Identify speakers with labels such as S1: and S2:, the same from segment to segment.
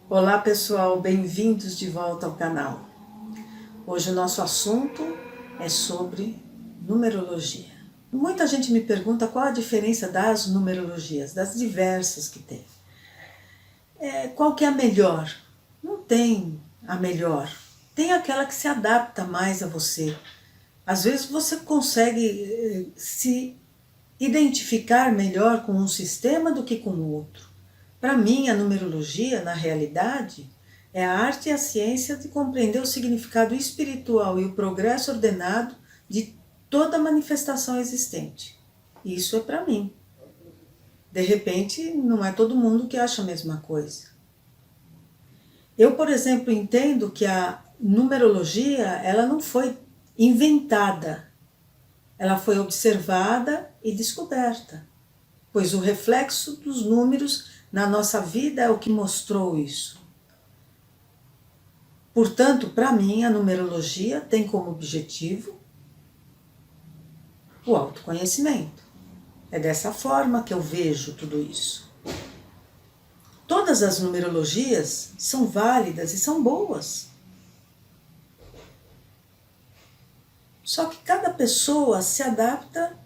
S1: Olá pessoal, bem-vindos de volta ao canal. Hoje o nosso assunto é sobre numerologia. Muita gente me pergunta qual a diferença das numerologias, das diversas que tem. Qual que é a melhor? Não tem a melhor, tem aquela que se adapta mais a você. Às vezes você consegue se identificar melhor com um sistema do que com o outro. Para mim, a numerologia, na realidade, é a arte e a ciência de compreender o significado espiritual e o progresso ordenado de toda manifestação existente. Isso é para mim. De repente, não é todo mundo que acha a mesma coisa. Eu, por exemplo, entendo que a numerologia, ela não foi inventada. Ela foi observada e descoberta, pois o reflexo dos números na nossa vida é o que mostrou isso. Portanto, para mim, a numerologia tem como objetivo o autoconhecimento. É dessa forma que eu vejo tudo isso. Todas as numerologias são válidas e são boas. Só que cada pessoa se adapta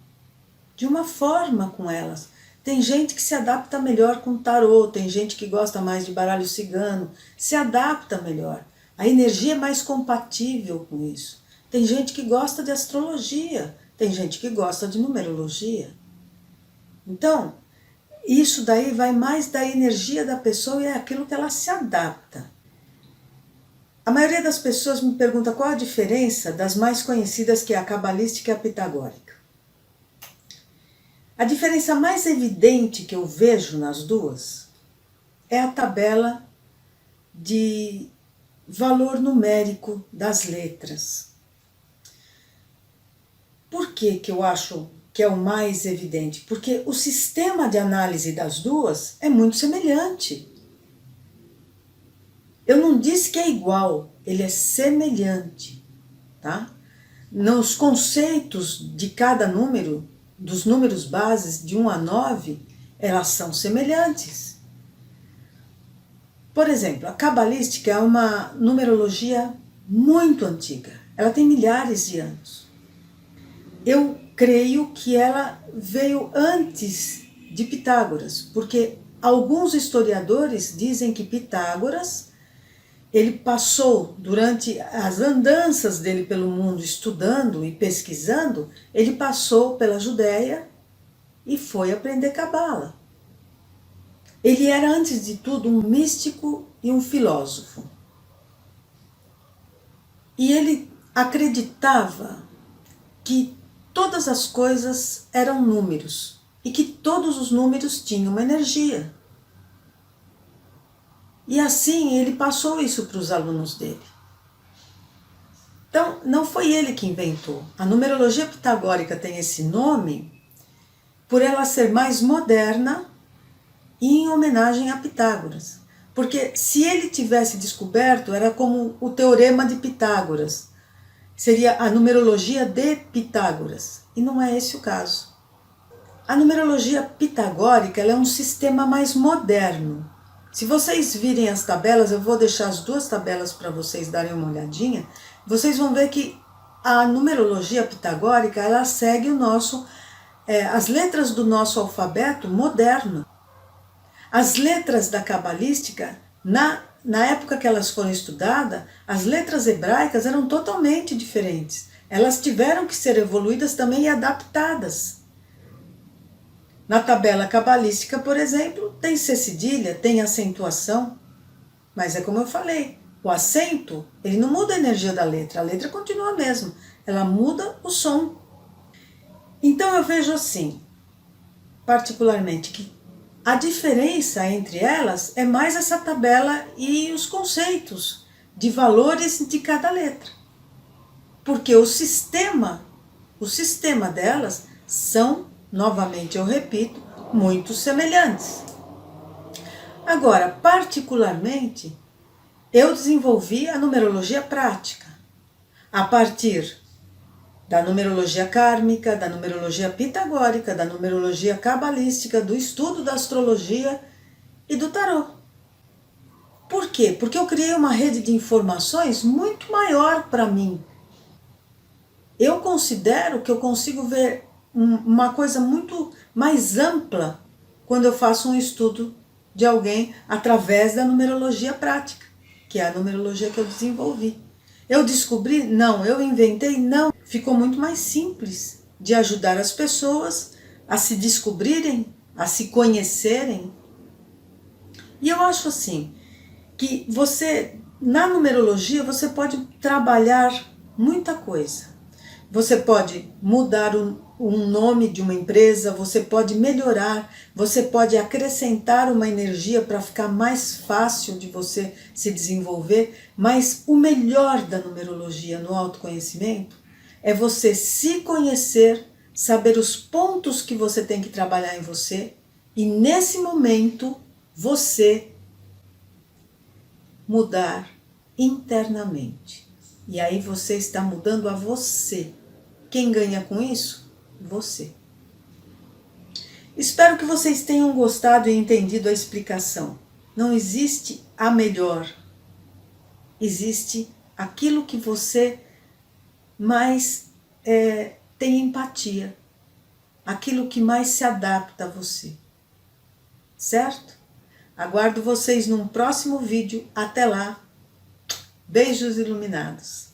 S1: de uma forma com elas. Tem gente que se adapta melhor com tarô, tem gente que gosta mais de baralho cigano, se adapta melhor. A energia é mais compatível com isso. Tem gente que gosta de astrologia, tem gente que gosta de numerologia. Então, isso daí vai mais da energia da pessoa e é aquilo que ela se adapta. A maioria das pessoas me pergunta qual a diferença das mais conhecidas, que é a cabalística e a pitagórica. A diferença mais evidente que eu vejo nas duas é a tabela de valor numérico das letras. Por que eu acho que é o mais evidente? Porque o sistema de análise das duas é muito semelhante. Eu não disse que é igual, ele é semelhante, tá? Nos conceitos de cada número, dos números bases de 1 a 9, elas são semelhantes. Por exemplo, a cabalística é uma numerologia muito antiga. Ela tem milhares de anos. Eu creio que ela veio antes de Pitágoras, porque alguns historiadores dizem que Pitágoras, ele passou, durante as andanças dele pelo mundo, estudando e pesquisando, ele passou pela Judéia e foi aprender Cabala. Ele era, antes de tudo, um místico e um filósofo. E ele acreditava que todas as coisas eram números e que todos os números tinham uma energia. E assim ele passou isso para os alunos dele. Então, não foi ele que inventou. A numerologia pitagórica tem esse nome por ela ser mais moderna e em homenagem a Pitágoras. Porque se ele tivesse descoberto, era como o teorema de Pitágoras. Seria a numerologia de Pitágoras. E não é esse o caso. A numerologia pitagórica, ela é um sistema mais moderno. Se vocês virem as tabelas, eu vou deixar as duas tabelas para vocês darem uma olhadinha, vocês vão ver que a numerologia pitagórica, ela segue as letras do nosso alfabeto moderno. As letras da cabalística, na época que elas foram estudadas, as letras hebraicas eram totalmente diferentes. Elas tiveram que ser evoluídas também e adaptadas. Na tabela cabalística, por exemplo, tem C cedilha, tem acentuação, mas é como eu falei, o acento, ele não muda a energia da letra, a letra continua a mesma, ela muda o som. Então eu vejo assim, particularmente, que a diferença entre elas é mais essa tabela e os conceitos de valores de cada letra. Porque o sistema delas são, novamente eu repito, muito semelhantes. Agora, particularmente, eu desenvolvi a numerologia prática, a partir da numerologia kármica, da numerologia pitagórica, da numerologia cabalística, do estudo da astrologia e do tarô. Por Por quê? Porque eu criei uma rede de informações muito maior para mim. Eu considero que eu consigo ver uma coisa muito mais ampla quando eu faço um estudo de alguém através da numerologia prática, que é a numerologia que eu desenvolvi. Eu descobri? Não. Eu inventei? Não. Ficou muito mais simples de ajudar as pessoas a se descobrirem, a se conhecerem. E eu acho assim, que você, na numerologia, você pode trabalhar muita coisa. Você pode mudar um nome de uma empresa, você pode melhorar, você pode acrescentar uma energia para ficar mais fácil de você se desenvolver, mas o melhor da numerologia no autoconhecimento é você se conhecer, saber os pontos que você tem que trabalhar em você e nesse momento você mudar internamente. E aí você está mudando a você. Quem ganha com isso? Você. Espero que vocês tenham gostado e entendido a explicação. Não existe a melhor. Existe aquilo que você mais tem empatia. Aquilo que mais se adapta a você. Certo? Aguardo vocês num próximo vídeo. Até lá. Beijos iluminados.